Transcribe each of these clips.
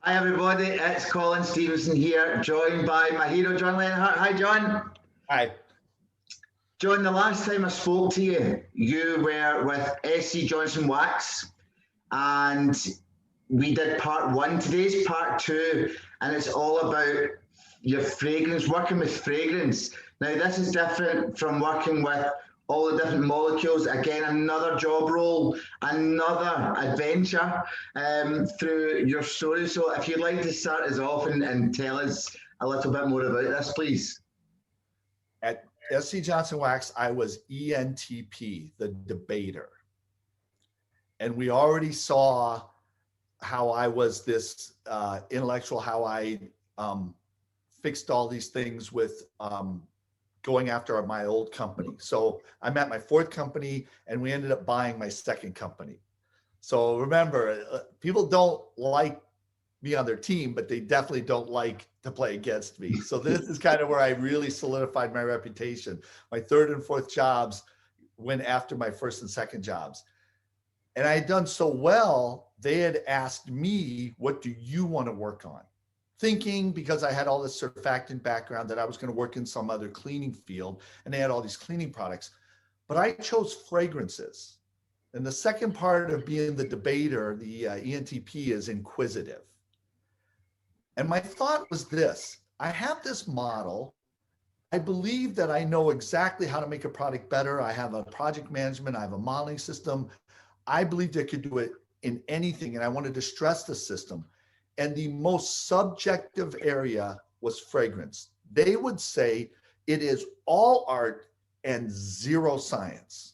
Hi everybody, it's Colin Stevenson here, joined by my hero John Lenhart. Hi John. Hi. John, the last time I spoke to you, you were with SC Johnson Wax, and we did part one. Today's part two, and it's all about your fragrance, working with fragrance. Now, this is different from working with all the different molecules. Again, another job role, another adventure through your story. So if you'd like to start us off and tell us a little bit more about this, please. At SC Johnson Wax, I was ENTP, the debater. And we already saw how I was this intellectual, how I fixed all these things with going after my old company. So I'm at my fourth company and we ended up buying my second company. So remember, people don't like me on their team, but they definitely don't like to play against me. So this is kind of where I really solidified my reputation. My third and fourth jobs went after my first and second jobs. And I had done so well, they had asked me, what do you want to work on? Thinking, because I had all this surfactant background, that I was going to work in some other cleaning field, and they had all these cleaning products. But I chose fragrances. And the second part of being the debater, the ENTP, is inquisitive. And my thought was this: I have this model. I believe that I know exactly how to make a product better. I have a project management, I have a modeling system. I believed I could do it in anything, and I wanted to stress the system. And the most subjective area was fragrance. They would say it is all art and zero science.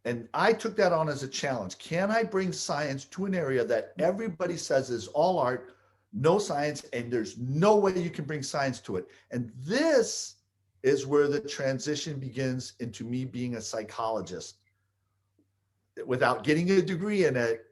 And I took that on as a challenge. Can I bring science to an area that everybody says is all art, no science, and there's no way you can bring science to it? And this is where the transition begins into me being a psychologist without getting a degree in it.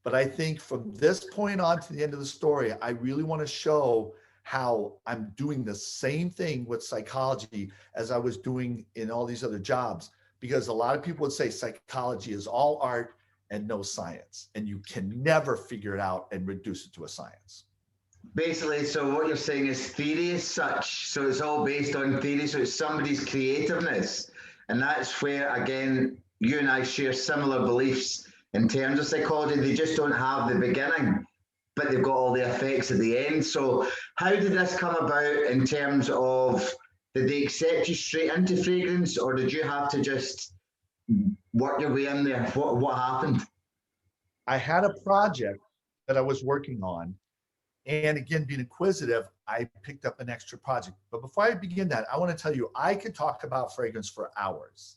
But I think from this point on to the end of the story, I really want to show how I'm doing the same thing with psychology as I was doing in all these other jobs. Because a lot of people would say psychology is all art and no science, and you can never figure it out and reduce it to a science. Basically, so what you're saying is theory as such. So it's all based on theory. So it's somebody's creativeness. And that's where, again, you and I share similar beliefs in terms of psychology. They just don't have the beginning, but they've got all the effects at the end. So how did this come about in terms of, did they accept you straight into fragrance, or did you have to just work your way in there? What happened? I had a project that I was working on. And again, being inquisitive, I picked up an extra project. But before I begin that, I want to tell you, I could talk about fragrance for hours.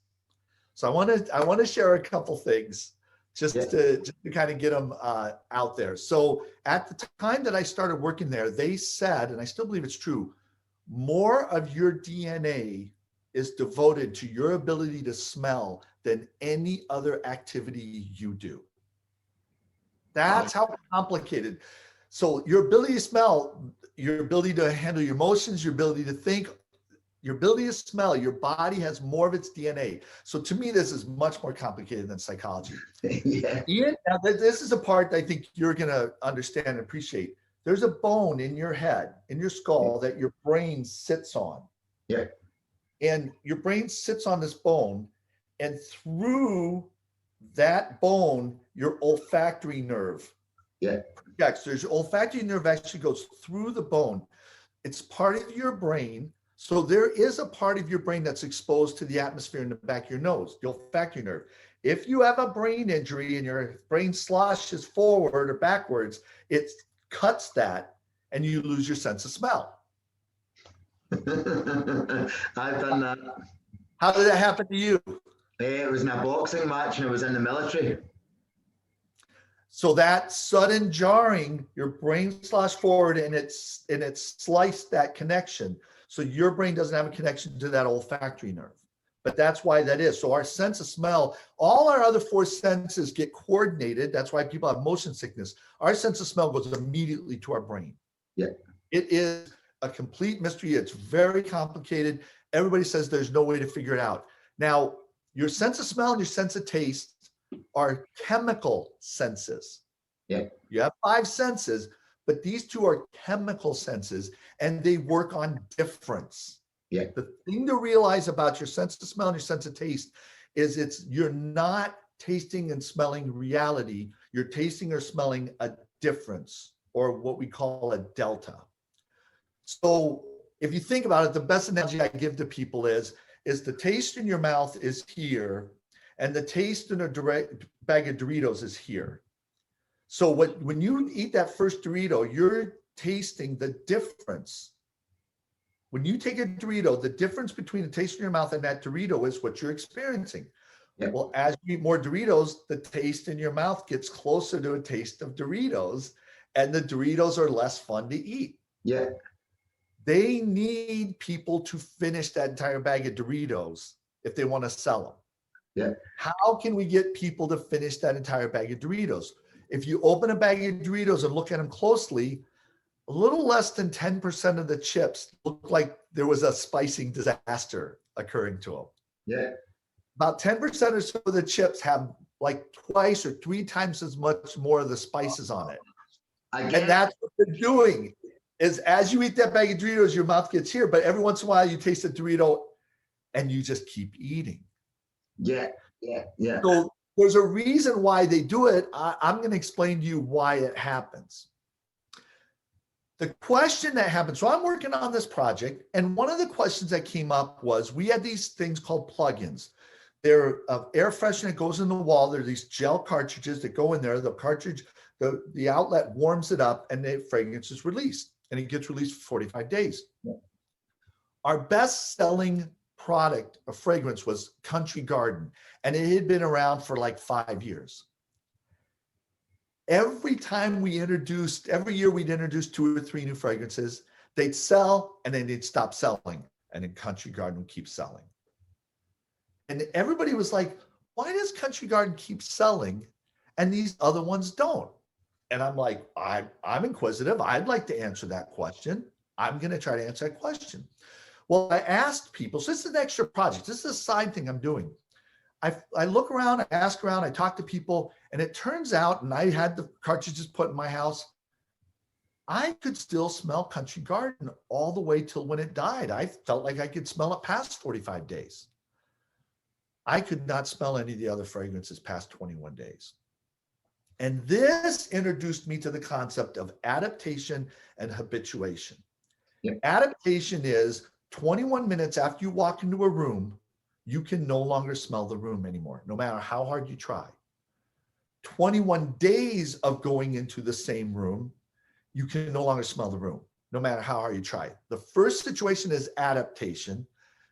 So I want to share a couple things just to kind of get them out there. So at the time that I started working there, they said, and I still believe it's true, more of your DNA is devoted to your ability to smell than any other activity you do. That's how complicated. So your ability to smell, your ability to handle your emotions, your ability to think, your ability to smell, your body has more of its DNA. So to me, this is much more complicated than psychology. Yeah. Ian, now this is a part I think you're going to understand and appreciate. There's a bone in your head, in your skull, that your brain sits on. Yeah. And your brain sits on this bone, and through that bone, your olfactory nerve projects. There's your olfactory nerve actually goes through the bone. It's part of your brain. So there is a part of your brain that's exposed to the atmosphere in the back of your nose, the olfactory nerve. If you have a brain injury and your brain sloshes forward or backwards, it cuts that and you lose your sense of smell. I've done that. How did that happen to you? It was in a boxing match and it was in the military. So that sudden jarring, your brain sloshed forward and it's sliced that connection. So your brain doesn't have a connection to that olfactory nerve. But that's why that is. So our sense of smell, all our other four senses get coordinated. That's why people have motion sickness. Our sense of smell goes immediately to our brain. Yeah. It is a complete mystery. It's very complicated. Everybody says there's no way to figure it out. Now, your sense of smell and your sense of taste are chemical senses. Yeah. You have five senses, but these two are chemical senses and they work on difference. Yeah. The thing to realize about your sense of smell and your sense of taste is you're not tasting and smelling reality. You're tasting or smelling a difference, or what we call a delta. So if you think about it, the best analogy I give to people is the taste in your mouth is here, and the taste in a bag of Doritos is here. So when you eat that first Dorito, you're tasting the difference. When you take a Dorito, the difference between the taste in your mouth and that Dorito is what you're experiencing. Yep. Well, as you eat more Doritos, the taste in your mouth gets closer to a taste of Doritos, and the Doritos are less fun to eat. Yeah. They need people to finish that entire bag of Doritos if they want to sell them. Yeah. How can we get people to finish that entire bag of Doritos? If you open a bag of Doritos and look at them closely, a little less than 10% of the chips look like there was a spicing disaster occurring to them. Yeah. About 10% or so of the chips have like twice or three times as much more of the spices on it. Again, And that's what they're doing, is as you eat that bag of Doritos, your mouth gets here, but every once in a while you taste a Dorito and you just keep eating. Yeah. So there's a reason why they do it. I'm going to explain to you why it happens. The question that happened, so I'm working on this project, and one of the questions that came up was, we had these things called plugins. They're air freshener that goes in the wall. There are these gel cartridges that go in there. The cartridge, the outlet warms it up, and the fragrance is released, and it gets released for 45 days. Yeah. Our best-selling product of fragrance was Country Garden, and it had been around for like 5 years. Every year we'd introduce 2 or 3 new fragrances. They'd sell, and then they'd stop selling, and then Country Garden would keep selling. And everybody was like, why does Country Garden keep selling and these other ones don't? And I'm like, I'm inquisitive. I'd like to answer that question. I'm going to try to answer that question. Well, I asked people, so this is an extra project. This is a side thing I'm doing. I look around, I ask around, I talk to people, and it turns out, and I had the cartridges put in my house, I could still smell Country Garden all the way till when it died. I felt like I could smell it past 45 days. I could not smell any of the other fragrances past 21 days. And this introduced me to the concept of adaptation and habituation. Yeah. Adaptation is 21 minutes after you walk into a room, you can no longer smell the room anymore, no matter how hard you try. 21 days of going into the same room, you can no longer smell the room, no matter how hard you try. The first situation is adaptation.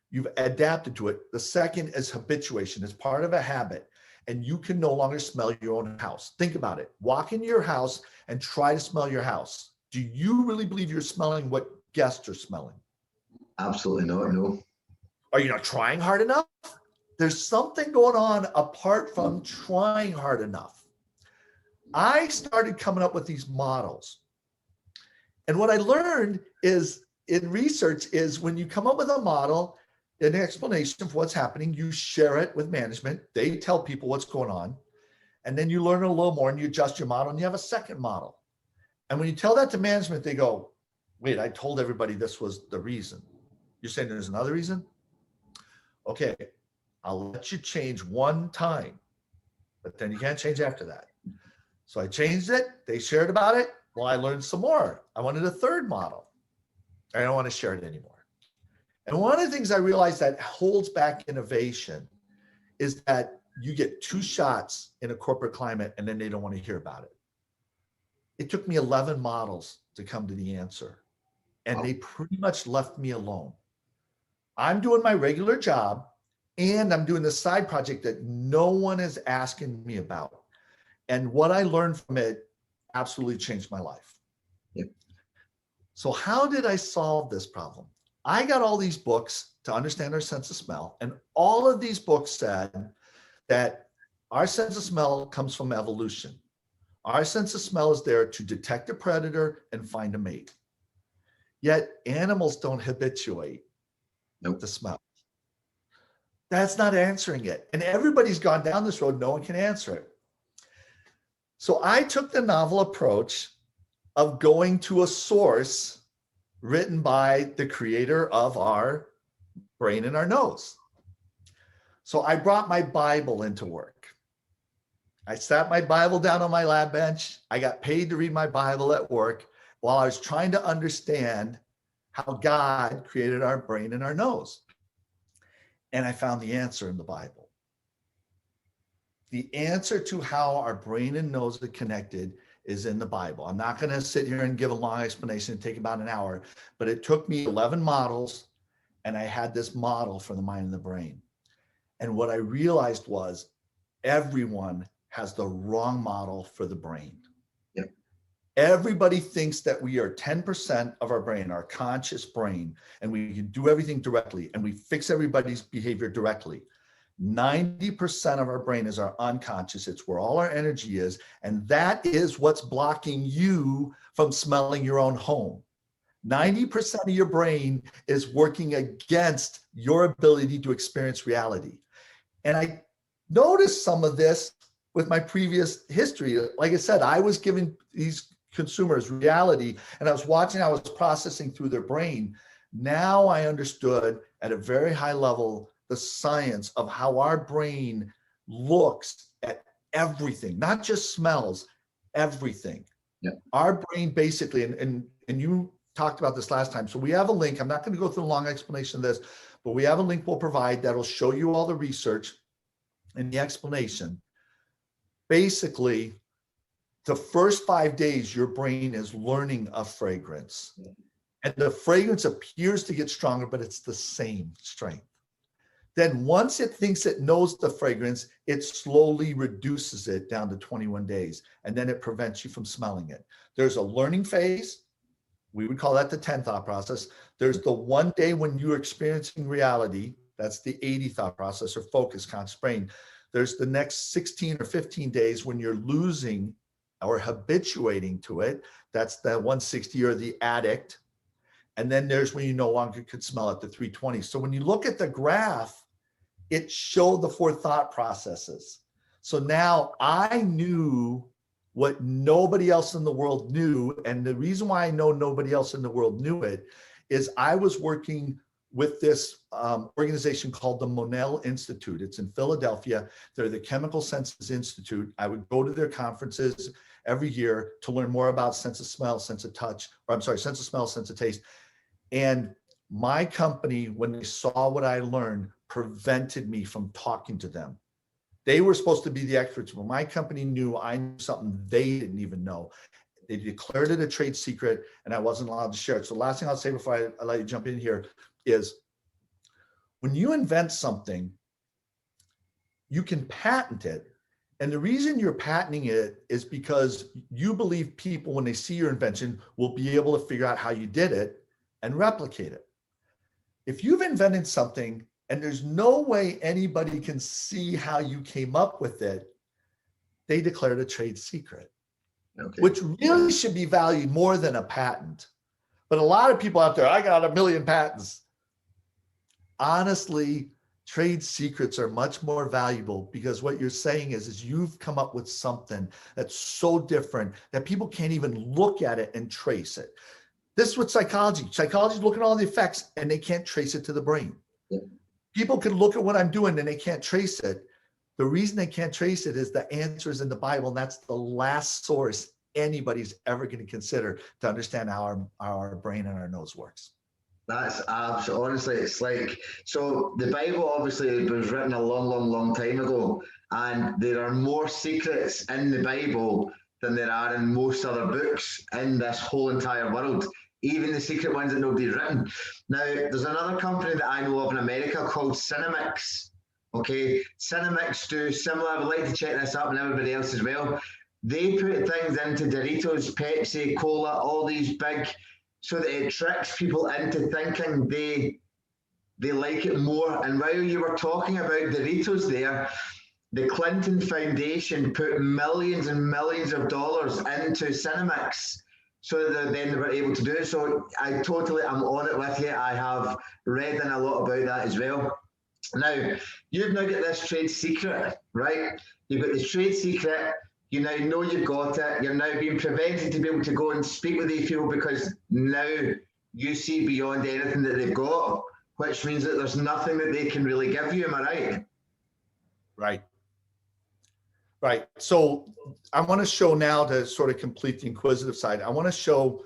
You've adapted to it. The second is habituation. It's part of a habit, and you can no longer smell your own house. Think about it. Walk into your house and try to smell your house. Do you really believe you're smelling what guests are smelling? Absolutely not, no. Are you not trying hard enough? There's something going on apart from trying hard enough. I started coming up with these models. And what I learned is in research is when you come up with a model, an explanation for what's happening, you share it with management. They tell people what's going on. And then you learn a little more and you adjust your model and you have a second model. And when you tell that to management, they go, wait, I told everybody this was the reason. You're saying there's another reason? Okay, I'll let you change one time, but then you can't change after that. So I changed it. They shared about it. Well, I learned some more. I wanted a third model. I don't want to share it anymore. And one of the things I realized that holds back innovation is that you get 2 shots in a corporate climate and then they don't want to hear about it. It took me 11 models to come to the answer, and they pretty much left me alone. I'm doing my regular job and I'm doing this side project that no one is asking me about. And what I learned from it absolutely changed my life. Yep. So how did I solve this problem? I got all these books to understand our sense of smell. And all of these books said that our sense of smell comes from evolution. Our sense of smell is there to detect a predator and find a mate. Yet animals don't habituate to smell. That's not answering it. And everybody's gone down this road. No one can answer it. So I took the novel approach of going to a source written by the creator of our brain and our nose. So I brought my Bible into work. I sat my Bible down on my lab bench. I got paid to read my Bible at work while I was trying to understand how God created our brain and our nose. And I found the answer in the Bible. The answer to how our brain and nose are connected is in the Bible. I'm not going to sit here and give a long explanation and take about an hour, but it took me 11 models, and I had this model for the mind and the brain. And what I realized was everyone has the wrong model for the brain. Yep. Everybody thinks that we are 10% of our brain, our conscious brain, and we can do everything directly, and we fix everybody's behavior directly. 90% of our brain is our unconscious. It's where all our energy is. And that is what's blocking you from smelling your own home. 90% of your brain is working against your ability to experience reality. And I noticed some of this with my previous history. Like I said, I was giving these consumers reality, and I was watching how it was processing through their brain. Now I understood at a very high level the science of how our brain looks at everything, not just smells, everything. Yeah. Our brain basically, and you talked about this last time. So we have a link. I'm not going to go through a long explanation of this, but we have a link we'll provide that'll show you all the research and the explanation. Basically, the first 5 days, your brain is learning a fragrance. Yeah. And the fragrance appears to get stronger, but it's the same strength. Then once it thinks it knows the fragrance, it slowly reduces it down to 21 days, and then it prevents you from smelling it. There's a learning phase. We would call that the 10 thought process. There's the 1 day when you're experiencing reality. That's the 80 thought process, or focus, conscious brain. There's the next 16 or 15 days when you're losing or habituating to it. That's the 160, or the addict. And then there's when you no longer could smell it, the 320. So when you look at the graph, it showed the 4 thought processes. So now I knew what nobody else in the world knew. And the reason why I know nobody else in the world knew it is I was working with this organization called the Monell Institute. It's in Philadelphia. They're the Chemical Senses Institute. I would go to their conferences every year to learn more about sense of smell, sense of touch, or I'm sorry, sense of smell, sense of taste. And my company, when they saw what I learned, prevented me from talking to them. They were supposed to be the experts, but my company knew I knew something they didn't even know. They declared it a trade secret, and I wasn't allowed to share it. So the last thing I'll say before I let you jump in here is, when you invent something, you can patent it. And the reason you're patenting it is because you believe people, when they see your invention, will be able to figure out how you did it and replicate it. If you've invented something and there's no way anybody can see how you came up with it, they declared a trade secret, okay, which really should be valued more than a patent. But a lot of people out there, I got 1 million patents. Honestly, trade secrets are much more valuable, because what you're saying is you've come up with something that's so different that people can't even look at it and trace it. This is what psychology is looking at all the effects and they can't trace it to the brain. Yeah. People can look at what I'm doing and they can't trace it. The reason they can't trace it is the answer is in the Bible, and that's the last source anybody's ever going to consider to understand how our brain and our nose works. That's absolutely, honestly, it's like, so the Bible obviously was written a long time ago, and there are more secrets in the Bible than there are in most other books in this whole entire world, even the secret ones that nobody's written. Now, there's another company that I know of in America called Cinemix. Okay, Cinemix do similar. I would like to check this up, and everybody else as well. They put things into Doritos, Pepsi, Cola, all these big, so that it tricks people into thinking they like it more. And while you were talking about Doritos there, the Clinton Foundation put millions and millions of dollars into Cinemix, so that then they were able to do it. So I'm on it with you. I have read in a lot about that as well. Now, you've now got this trade secret, right? You've got this trade secret. you now know you've got it. You're now being prevented to be able to go and speak with these people because now you see beyond anything that they've got, which means that there's nothing that they can really give you. Am I right? Right. Right. So I want to show now, to sort of complete the inquisitive side, I want to show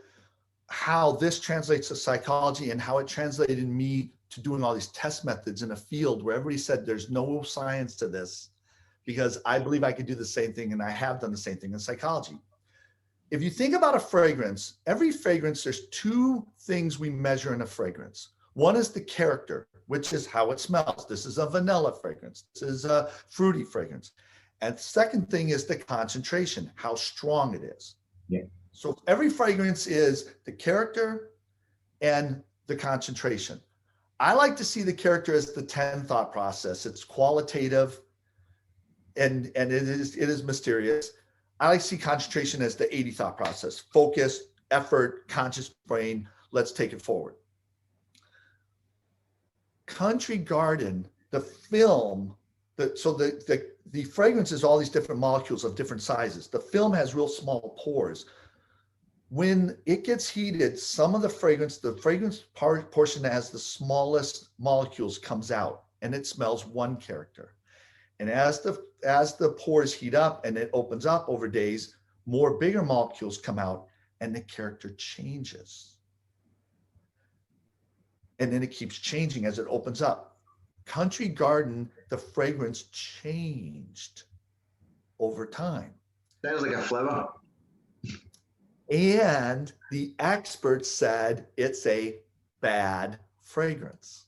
how this translates to psychology and how it translated me to doing all these test methods in a field where everybody said there's no science to this, because I believe I could do the same thing, and I have done the same thing in psychology. If you think about a fragrance, every fragrance, there's two things we measure in a fragrance. One is the character, which is how it smells. This is a vanilla fragrance. This is a fruity fragrance. And the second thing is the concentration, how strong it is. Yeah. So every fragrance is the character and the concentration. I like to see the character as the 10 thought process. It's qualitative and it is mysterious. I like to see concentration as the 80 thought process, focus, effort, conscious brain. Let's take it forward. Country Garden, the film, the fragrance is all these different molecules of different sizes. The film has real small pores. When it gets heated, some of the fragrance portion that has the smallest molecules comes out, and it smells one character. And as the pores heat up and it opens up over days, more bigger molecules come out and the character changes. And then it keeps changing as it opens up. Country Garden, the fragrance changed over time. Sounds like a flower. And the experts said it's a bad fragrance.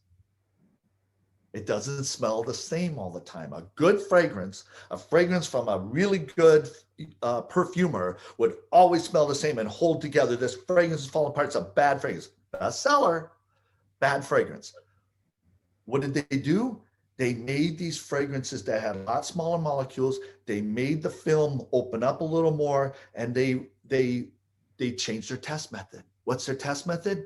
It doesn't smell the same all the time. A good fragrance, a fragrance from a really good perfumer would always smell the same and hold together. This fragrance is falling apart. It's a bad fragrance. Bestseller, bad fragrance. What did they do? They made these fragrances that had a lot smaller molecules. They made the film open up a little more, and they changed their test method. What's their test method?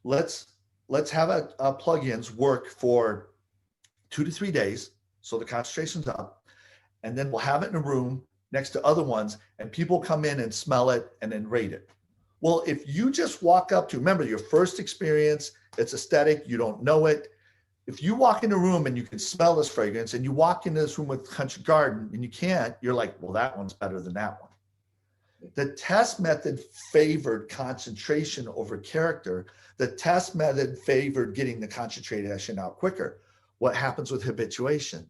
Let's have plugins work for 2 to 3 days, so the concentration's up, and then we'll have it in a room next to other ones, and people come in and smell it and then rate it. Well, if you just walk up to, remember your first experience, it's aesthetic, you don't know it. If you walk in a room and you can smell this fragrance, and you walk into this room with Country Garden and you can't, you're like, well, that one's better than that one. The test method favored concentration over character. The test method favored getting the concentration out quicker. What happens with habituation?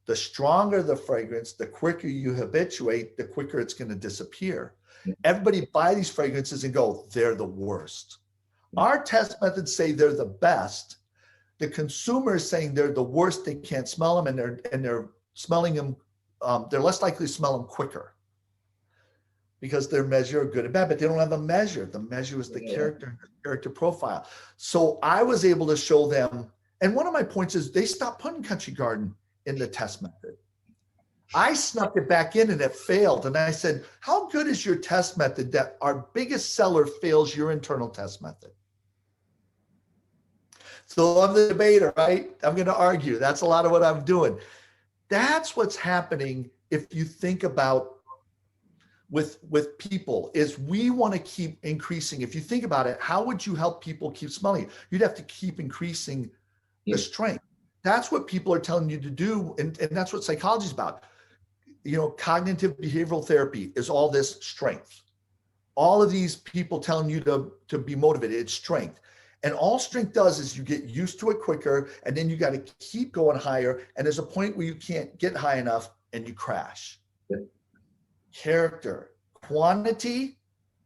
The stronger the fragrance, the quicker you habituate, the quicker it's going to disappear. Everybody buy these fragrances and go, they're the worst. Our test methods say they're the best. The consumer is saying they're the worst. They can't smell them, and they're smelling them. They're less likely to smell them quicker because their measure are good and bad, but they don't have a measure. The measure is the character profile. So I was able to show them. And one of my points is they stopped putting Country Garden in the test method. I snuck it back in and it failed. And I said, how good is your test method that our biggest seller fails your internal test method? So I'm the debater, right? I'm going to argue. That's a lot of what I'm doing. That's what's happening if you think about with people, is we want to keep increasing. If you think about it, how would you help people keep smelling? You'd have to keep increasing the strength. That's what people are telling you to do. And that's what psychology is about. You know, cognitive behavioral therapy is all this strength. All of these people telling you to be motivated, it's strength. And all strength does is you get used to it quicker, and then you got to keep going higher. And there's a point where you can't get high enough and you crash. Yep. Character, quantity,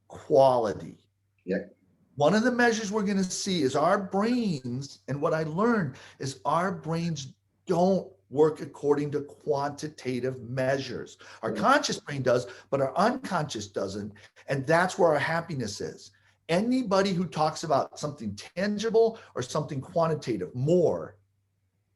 quality. Yep. One of the measures we're going to see is our brains, and what I learned is our brains don't work according to quantitative measures. Our conscious brain does, but our unconscious doesn't. And that's where our happiness is. Anybody who talks about something tangible or something quantitative more,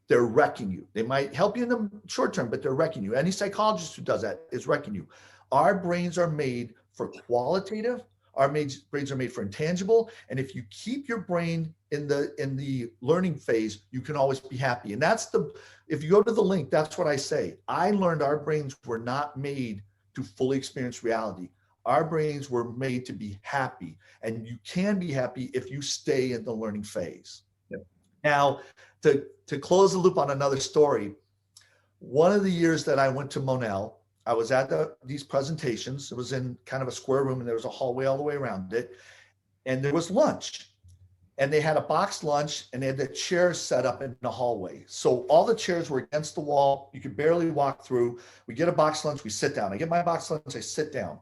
they're wrecking you. They might help you in the short term, but they're wrecking you. Any psychologist who does that is wrecking you. Our brains are made for qualitative. Our brains are made for intangible. And if you keep your brain in the learning phase, you can always be happy. And if you go to the link, that's what I say. I learned our brains were not made to fully experience reality. Our brains were made to be happy, and you can be happy if you stay in the learning phase. Yep. Now, to close the loop on another story, one of the years that I went to Monell, I was at these presentations. It was in kind of a square room, and there was a hallway all the way around it. And there was lunch. And they had a boxed lunch, and they had the chairs set up in the hallway. So all the chairs were against the wall. You could barely walk through. We get a boxed lunch, we sit down. I get my boxed lunch, I sit down.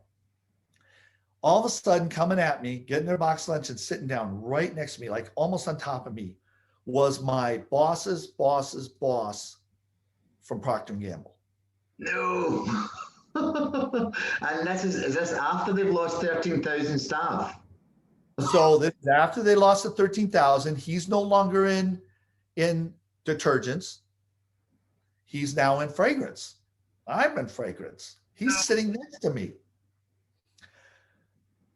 All of a sudden, coming at me, getting their boxed lunch and sitting down right next to me, like almost on top of me, was my boss's boss's boss from Procter & Gamble. No. And is this after they've lost 13,000 staff? So this is after they lost the 13,000. He's no longer in detergents. He's now in fragrance. I'm in fragrance. He's sitting next to me.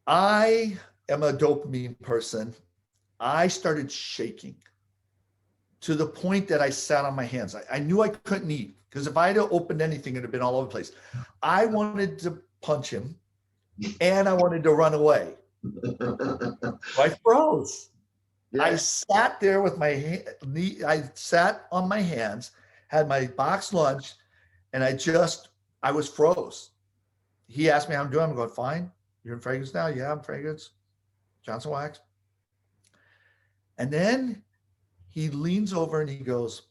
I am a dopamine person. I started shaking to the point that I sat on my hands. I knew I couldn't eat, because if I had opened anything, it'd have been all over the place. I wanted to punch him, and I wanted to run away. I froze. Yeah. I sat there with my I sat on my hands, had my boxed lunch, and I was froze. He asked me how I'm doing. I'm going, fine. You're in fragrance now? Yeah, I'm fragrance. Johnson Wax. And then he leans over and he goes,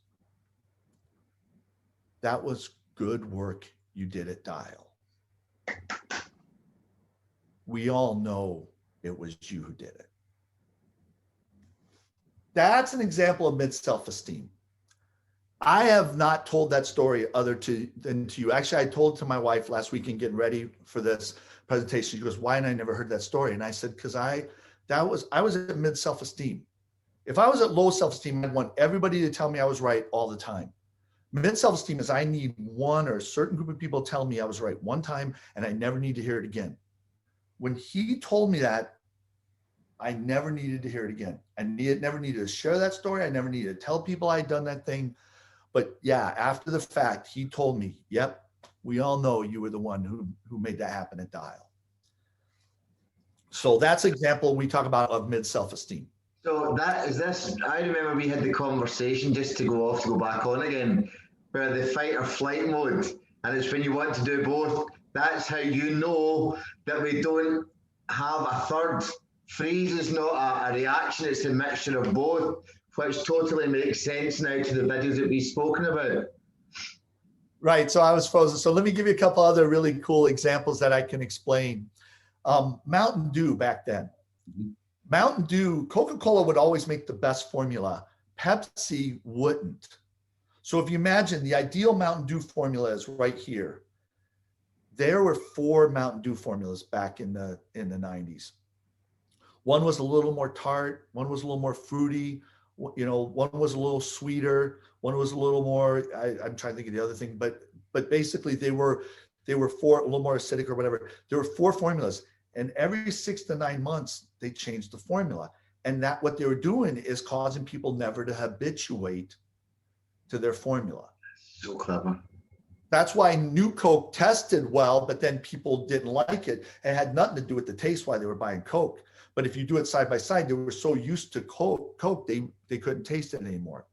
that was good work you did at Dial. We all know it was you who did it. That's an example of mid-self-esteem. I have not told that story than to you. Actually, I told it to my wife last weekend getting ready for this presentation. She goes, why? And I never heard that story. And I said, because I was at mid-self-esteem. If I was at low self-esteem, I'd want everybody to tell me I was right all the time. Mid-self-esteem is I need one or a certain group of people tell me I was right one time, and I never need to hear it again. When he told me that, I never needed to hear it again. I never needed to share that story. I never needed to tell people I'd done that thing. But yeah, after the fact, he told me, yep, we all know you were the one who made that happen at Dial. So that's an example we talk about of mid-self-esteem. So I remember we had the conversation, just to go back on again, where the fight or flight mode, and it's when you want to do both. That's how you know that we don't have a third. Freeze is not a reaction, it's a mixture of both, which totally makes sense now to the videos that we've spoken about. Right, so I was frozen. So let me give you a couple other really cool examples that I can explain. Mountain Dew back then. Mm-hmm. Mountain Dew, Coca-Cola would always make the best formula. Pepsi wouldn't. So if you imagine the ideal Mountain Dew formula is right here. There were 4 Mountain Dew formulas back in the 90s. One was a little more tart, one was a little more fruity, one was a little sweeter, one was a little more, I'm trying to think of the other thing, but basically they were 4, a little more acidic or whatever. There were 4 formulas, and every 6 to 9 months they changed the formula. And that what they were doing is causing people never to habituate to their formula. So clever. That's why New Coke tested well, but then people didn't like it. It had nothing to do with the taste why they were buying Coke. But if you do it side by side, they were so used to Coke, they couldn't taste it anymore.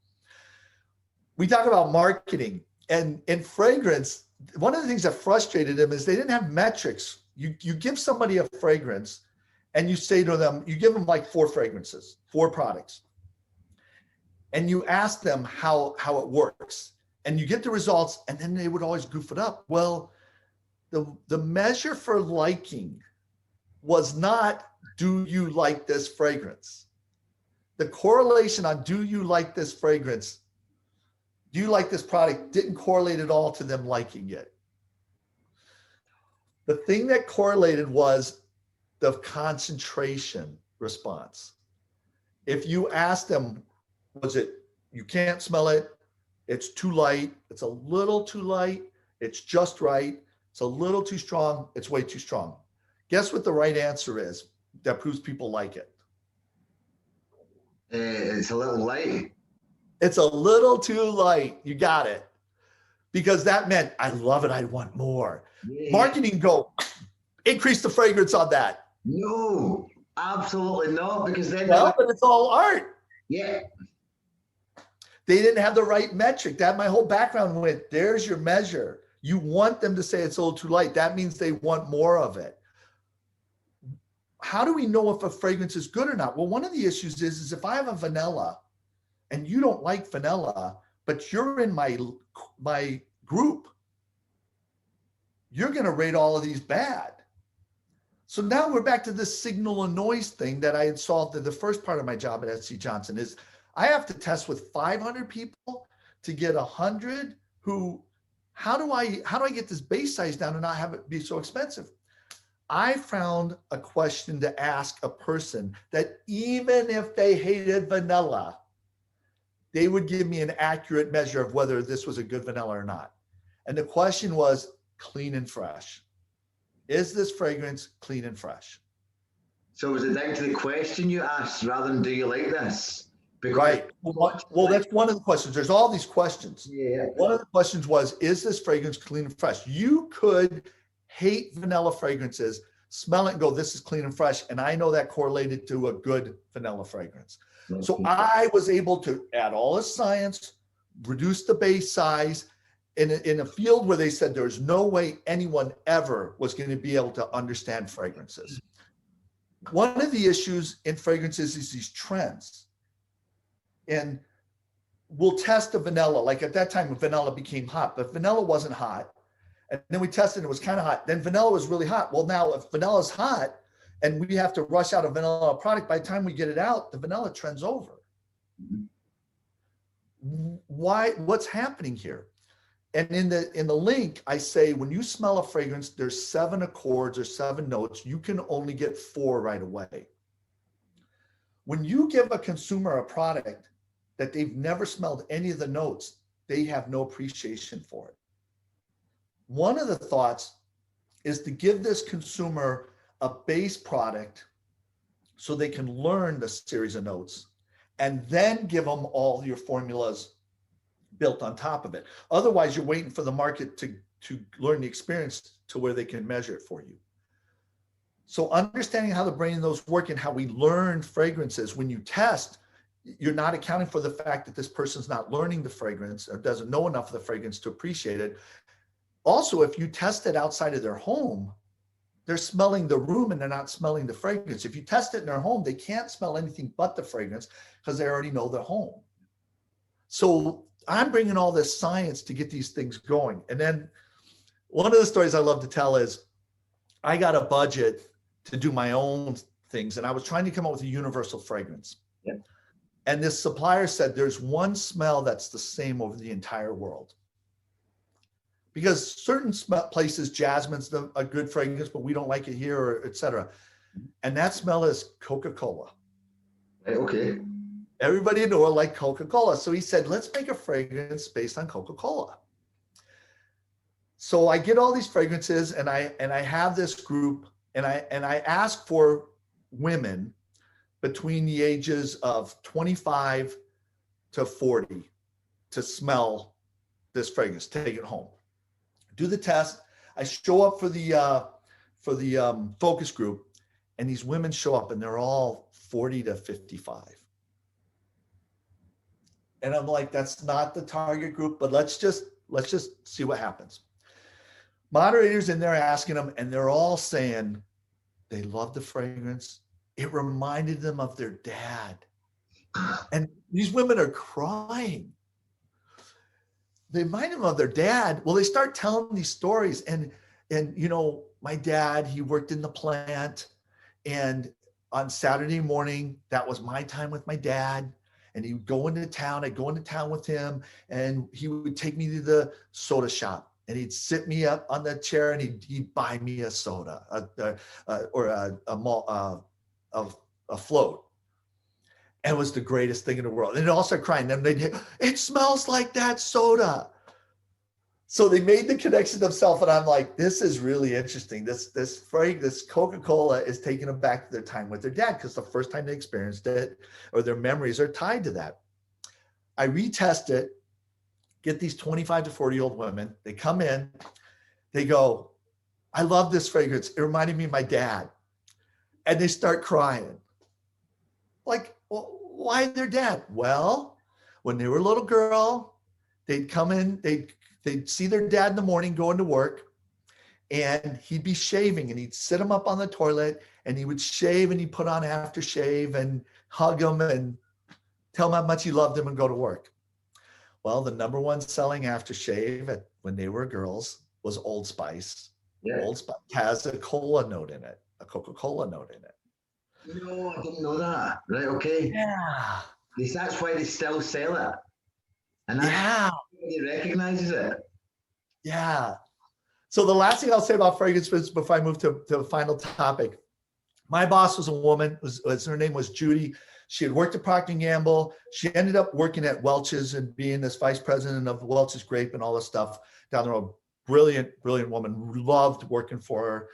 We talk about marketing, and in fragrance, one of the things that frustrated them is they didn't have metrics. You give somebody a fragrance and you say to them, you give them like 4 fragrances, 4 products, and you ask them how it works, and you get the results, and then they would always goof it up. Well, the measure for liking was not, do you like this fragrance? The correlation on do you like this fragrance, do you like this product, didn't correlate at all to them liking it. The thing that correlated was the concentration response. If you ask them, was it, you can't smell it, it's too light, it's a little too light, it's just right, it's a little too strong, it's way too strong. Guess what the right answer is that proves people like it? It's a little light. It's a little too light. You got it. because that meant I love it. I want more. Yeah. Marketing go, increase the fragrance on that. No, absolutely not, because then Well, but it's all art. yeah. They didn't have the right metric. That my whole background went, there's your measure. You want them to say it's a little too light. That means they want more of it. How do we know if a fragrance is good or not? Well, one of the issues is if I have a vanilla and you don't like vanilla, but you're in my group, you're going to rate all of these bad. So now we're back to this signal and noise thing that I had solved in the first part of my job at SC Johnson is I have to test with 500 people to get 100 who, how do I get this base size down and not have it be so expensive? I found a question to ask a person that even if they hated vanilla, they would give me an accurate measure of whether this was a good vanilla or not. And the question was clean and fresh. Is this fragrance clean and fresh? So was it down to the question you asked rather than do you like this? Because right. Well, that's one of the questions. There's all these questions. Yeah. One of the questions was, is this fragrance clean and fresh? You could hate vanilla fragrances, smell it and go, this is clean and fresh. And I know that correlated to a good vanilla fragrance. So I was able to add all the science, reduce the base size in a field where they said there's no way anyone ever was going to be able to understand fragrances. One of the issues in fragrances is these trends. And we'll test the vanilla. Like at that time, vanilla became hot, but vanilla wasn't hot. And then we tested, it was kind of hot. Then vanilla was really hot. Well, now if vanilla is hot and we have to rush out a vanilla product, by the time we get it out, the vanilla trend's over. Why? What's happening here? And in the link, I say, when you smell a fragrance, there's 7 accords or 7 notes. You can only get 4 right away. When you give a consumer a product that they've never smelled any of the notes, they have no appreciation for it. One of the thoughts is to give this consumer a base product so they can learn the series of notes and then give them all your formulas built on top of it. Otherwise, you're waiting for the market to learn the experience to where they can measure it for you. So understanding how the brain and those work and how we learn fragrances, when you test, you're not accounting for the fact that this person's not learning the fragrance or doesn't know enough of the fragrance to appreciate it. Also, if you test it outside of their home, they're smelling the room and they're not smelling the fragrance. If you test it in their home, they can't smell anything but the fragrance because they already know their home. So I'm bringing all this science to get these things going. And then one of the stories I love to tell is I got a budget to do my own things, and I was trying to come up with a universal fragrance. Yeah. And this supplier said, there's one smell that's the same over the entire world. Because certain places, jasmine's a good fragrance, but we don't like it here, or et cetera. And that smell is Coca-Cola. Okay. Everybody in the world liked Coca-Cola. So he said, let's make a fragrance based on Coca-Cola. So I get all these fragrances and I have this group and I ask for women between the ages of 25 to 40 to smell this fragrance, take it home. Do the test. I show up for the focus group, and these women show up and they're all 40 to 55. And I'm like, that's not the target group, but let's just see what happens. Moderators in there asking them, and they're all saying they love the fragrance. It reminded them of their dad. And these women are crying. They remind them of their dad. Well, they start telling these stories. And you know, my dad, he worked in the plant. And on Saturday morning, that was my time with my dad. And he would go into town. I'd go into town with him. And he would take me to the soda shop. And he'd sit me up on the chair and he'd buy me a soda or a float. And it was the greatest thing in the world. And they all started crying. Then it smells like that soda. So they made the connection themselves. And I'm like, this is really interesting. This Coca-Cola is taking them back to their time with their dad because the first time they experienced it or their memories are tied to that. I retest it. get these 25 to 40-year-old women. They come in, they go, I love this fragrance. It reminded me of my dad. And they start crying. Like, well, why their dad? Well, when they were a little girl, they'd come in, they'd see their dad in the morning going to work, and he'd be shaving, and he'd sit him up on the toilet, and he would shave, and he'd put on aftershave and hug him and tell him how much he loved him and go to work. Well, the number one selling aftershave when they were girls was Old Spice. Yeah. Old Spice has a cola note in it, a Coca-Cola note in it. No, I didn't know that. Right, okay. Yeah. That's why they still sell it. And that's he recognizes it. Yeah. So the last thing I'll say about fragrance before I move to the final topic, my boss was a woman, her name was Judy. She had worked at Procter & Gamble. She ended up working at Welch's and being this vice president of Welch's Grape and all this stuff down the road. Brilliant, brilliant woman. Loved working for her.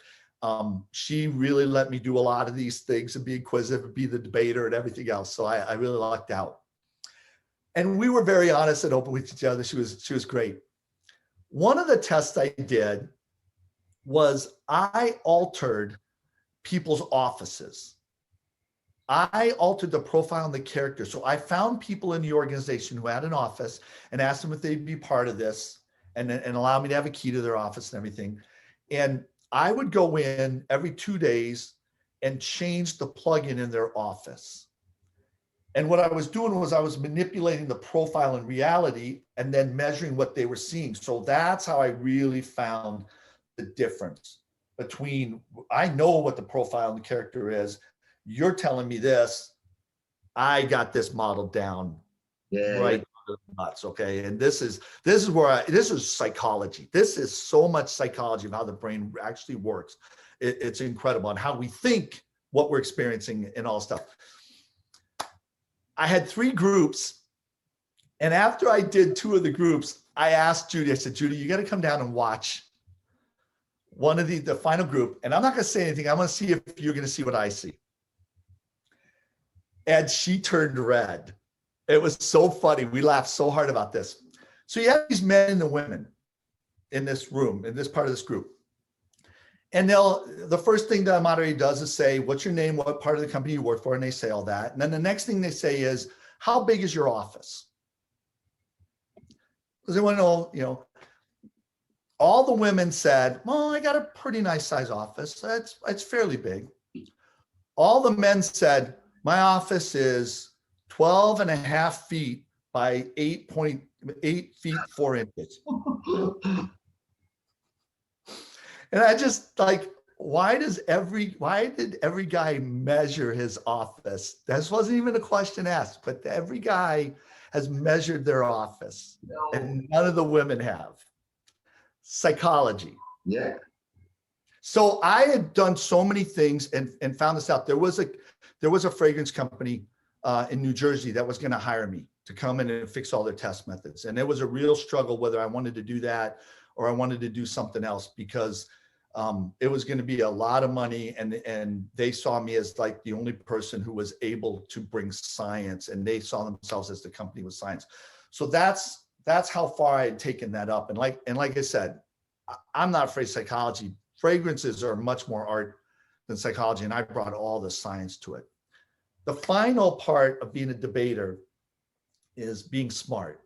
She really let me do a lot of these things and be inquisitive and be the debater and everything else. So I really lucked out. And we were very honest and open with each other. She was great. One of the tests I did was I altered people's offices. I altered the profile and the character. So I found people in the organization who had an office and asked them if they'd be part of this and allow me to have a key to their office and everything. And I would go in every 2 days and change the plugin in their office. And what I was doing was I was manipulating the profile in reality and then measuring what they were seeing. So that's how I really found the difference between, I know what the profile and the character is. You're telling me this, I got this modeled down right nuts. Okay. And this is psychology. This is so much psychology of how the brain actually works. It's incredible on how we think what we're experiencing and all stuff. I had 3 groups. And after I did 2 of the groups, I asked Judy, I said, Judy, you got to come down and watch one of the final group. And I'm not going to say anything. I'm going to see if you're going to see what I see. And she turned red. It was so funny. We laughed so hard about this. So you have these men and the women in this room, in this part of this group. And the first thing the moderator does is say, what's your name, what part of the company you work for? And they say all that. And then the next thing they say is, how big is your office? Because they want to know, all the women said, well, I got a pretty nice size office. It's fairly big. All the men said, my office is 12 and a half feet by 8.8 feet, 4 inches. And I just like, why did every guy measure his office? This wasn't even a question asked, but every guy has measured their office and none of the women have. Psychology. Yeah. So I had done so many things and found this out. There was a fragrance company in New Jersey that was going to hire me to come in and fix all their test methods. And it was a real struggle whether I wanted to do that or I wanted to do something else because it was going to be a lot of money. And they saw me as like the only person who was able to bring science, and they saw themselves as the company with science. So that's how far I had taken that up. And like I said, I'm not afraid of psychology. Fragrances are much more art than psychology. And I brought all the science to it. The final part of being a debater is being smart.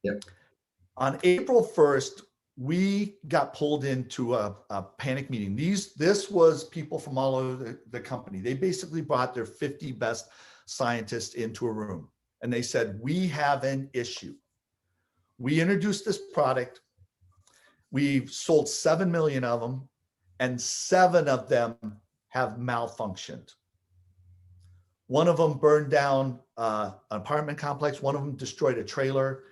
Yep. On April 1st, we got pulled into a panic meeting. This was people from all over the company. They basically brought their 50 best scientists into a room and they said, we have an issue. We introduced this product. We've sold 7 million of them and 7 of them have malfunctioned. One of them burned down an apartment complex. One of them destroyed a trailer.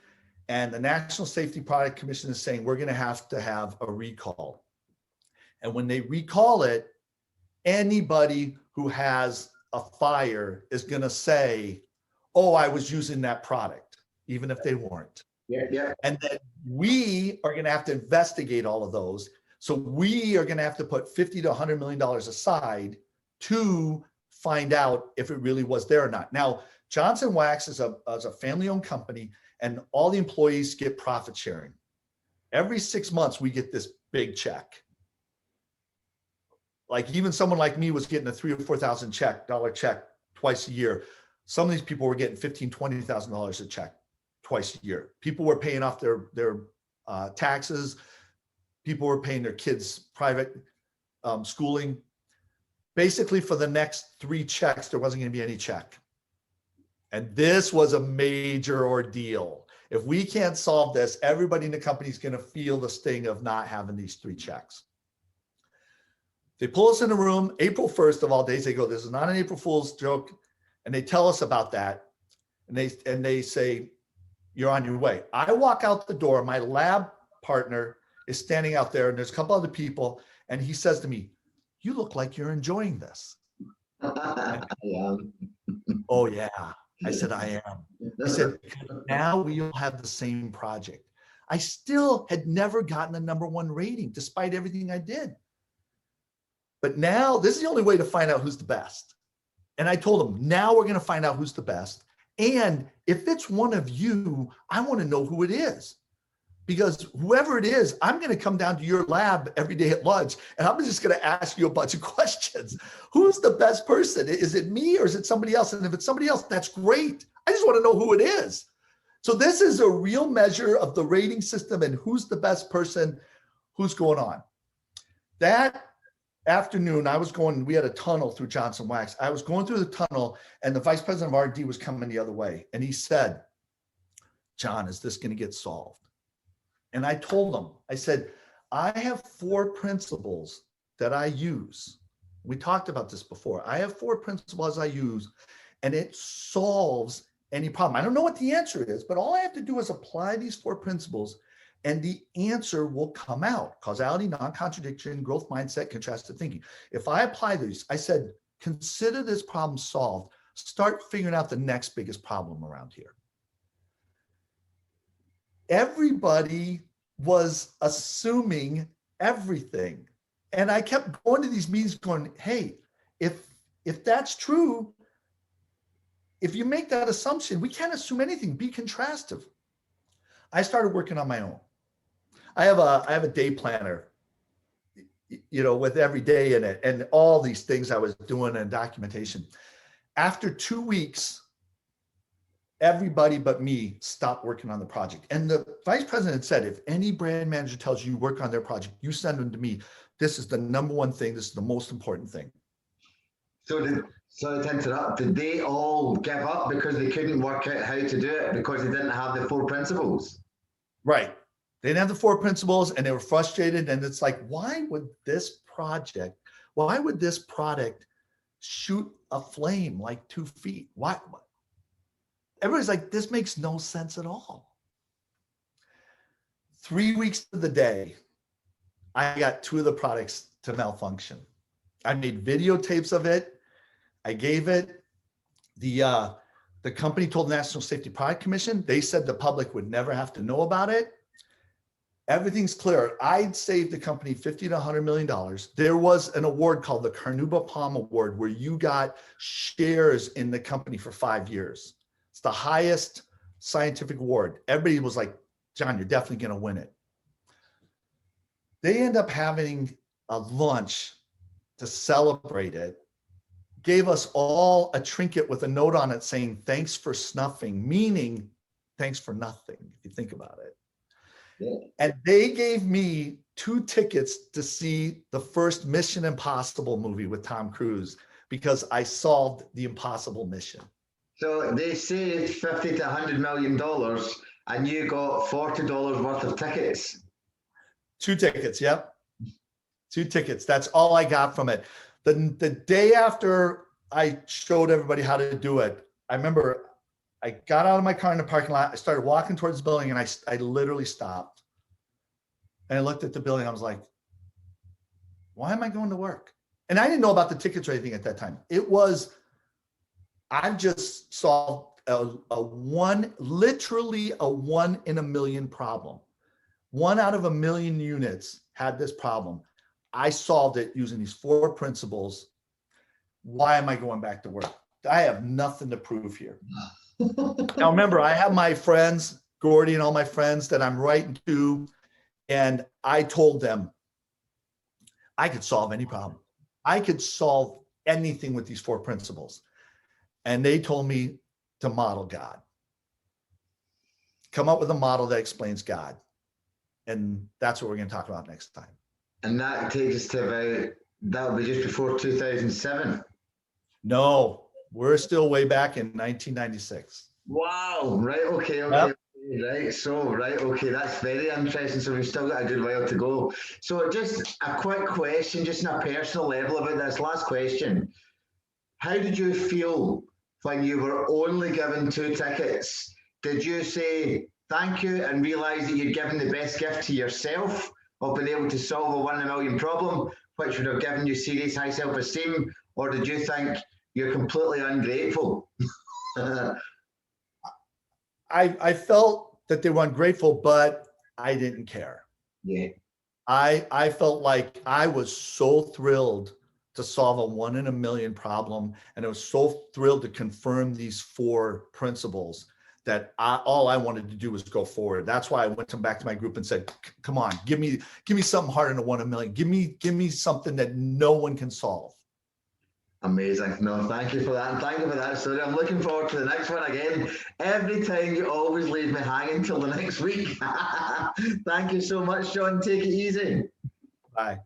And the National Safety Product Commission is saying we're going to have a recall. And when they recall it, anybody who has a fire is going to say, oh, I was using that product, even if they weren't. Yeah. And then we are going to have to investigate all of those. So we are going to have to put $50 to $100 million aside to find out if it really was there or not. Now, Johnson Wax is a family-owned company, and all the employees get profit sharing. Every 6 months, we get this big check. Like even someone like me was getting a $3,000 or $4,000 check twice a year. Some of these people were getting $15,000, $20,000 a check twice a year. People were paying off their taxes. People were paying their kids' private schooling. Basically, for the next 3 checks, there wasn't going to be any check. And this was a major ordeal. If we can't solve this, everybody in the company is going to feel the sting of not having these 3 checks. They pull us in a room, April 1st of all days, they go, this is not an April Fool's joke. And they tell us about that. And they say, you're on your way. I walk out the door, my lab partner is standing out there, and there's a couple other people. And he says to me, you look like you're enjoying this. Yeah. Oh yeah. I said, I am. I said, now we'll have the same project. I still had never gotten a #1 rating despite everything I did. But now this is the only way to find out who's the best. And I told him, now we're going to find out who's the best. And if it's one of you, I want to know who it is. Because whoever it is, I'm going to come down to your lab every day at lunch, and I'm just going to ask you a bunch of questions. Who's the best person? Is it me or is it somebody else? And if it's somebody else, that's great. I just want to know who it is. So this is a real measure of the rating system and who's the best person, who's going on. That afternoon, we had a tunnel through Johnson Wax. I was going through the tunnel, and the vice president of R&D was coming the other way. And he said, John, is this going to get solved? And I told him, I said, I have 4 principles that I use. We talked about this before. I have 4 principles I use, and it solves any problem. I don't know what the answer is, but all I have to do is apply these 4 principles, and the answer will come out. Causality, non-contradiction, growth mindset, contrastive thinking. If I apply these, I said, consider this problem solved. Start figuring out the next biggest problem around here. Everybody was assuming everything. And I kept going to these meetings going, hey, if that's true, if you make that assumption, we can't assume anything. Be contrastive. I started working on my own. I have a day planner, with every day in it and all these things I was doing and documentation. After 2 weeks, everybody but me stopped working on the project. And the vice president said, if any brand manager tells you work on their project, you send them to me. This is the #1 thing. This is the most important thing. Sorry to interrupt. Did they all give up because they couldn't work out how to do it because they didn't have the 4 principles? Right. They didn't have the 4 principles, and they were frustrated. And it's like, why would this product shoot a flame like 2 feet? Why? Everybody's like, this makes no sense at all. 3 weeks to the day, I got 2 of the products to malfunction. I made videotapes of it. I gave it. The company told the National Safety Product Commission. They said the public would never have to know about it. Everything's clear. I'd saved the company $50 to $100 million. There was an award called the Carnauba Palm Award where you got shares in the company for 5 years. It's the highest scientific award. Everybody was like, John, you're definitely going to win it. They end up having a lunch to celebrate it, gave us all a trinket with a note on it saying, thanks for snuffing, meaning thanks for nothing, if you think about it. Yeah. And they gave me 2 tickets to see the first Mission Impossible movie with Tom Cruise because I solved the impossible mission. So they saved $50 to $100 million and you got $40 worth of tickets. 2 tickets, yep. 2 tickets. That's all I got from it. The day after I showed everybody how to do it, I remember I got out of my car in the parking lot. I started walking towards the building and I literally stopped. And I looked at the building. I was like, why am I going to work? And I didn't know about the tickets or anything at that time. I've just solved literally a 1 in a million problem. 1 out of a million units had this problem. I solved it using these 4 principles. why am I going back to work? I have nothing to prove here. Now, remember, I have my friends, Gordy and all my friends that I'm writing to, and I told them I could solve any problem. I could solve anything with these 4 principles. And they told me to model God. Come up with a model that explains God. And that's what we're going to talk about next time. And that takes us to about, that'll be just before 2007. No, we're still way back in 1996. Wow. Right. Okay. Yep. Right. So, right. Okay. That's very interesting. So we've still got a good while to go. So just a quick question, just on a personal level about this last question. How did you feel when you were only given 2 tickets? Did you say thank you and realize that you'd given the best gift to yourself of being able to solve a 1 in a million problem, which would have given you serious high self-esteem? Or did you think you're completely ungrateful? I felt that they were ungrateful, but I didn't care. Yeah. I felt like I was so thrilled to solve a 1 in a million problem. And I was so thrilled to confirm these 4 principles that all I wanted to do was go forward. That's why I went back to my group and said, come on, give me something harder than a 1 in a million. Give me something that no one can solve. Amazing. No, thank you for that. And thank you for that story. I'm looking forward to the next one again. Every time you always leave me hanging till the next week. Thank you so much, Sean. Take it easy. Bye.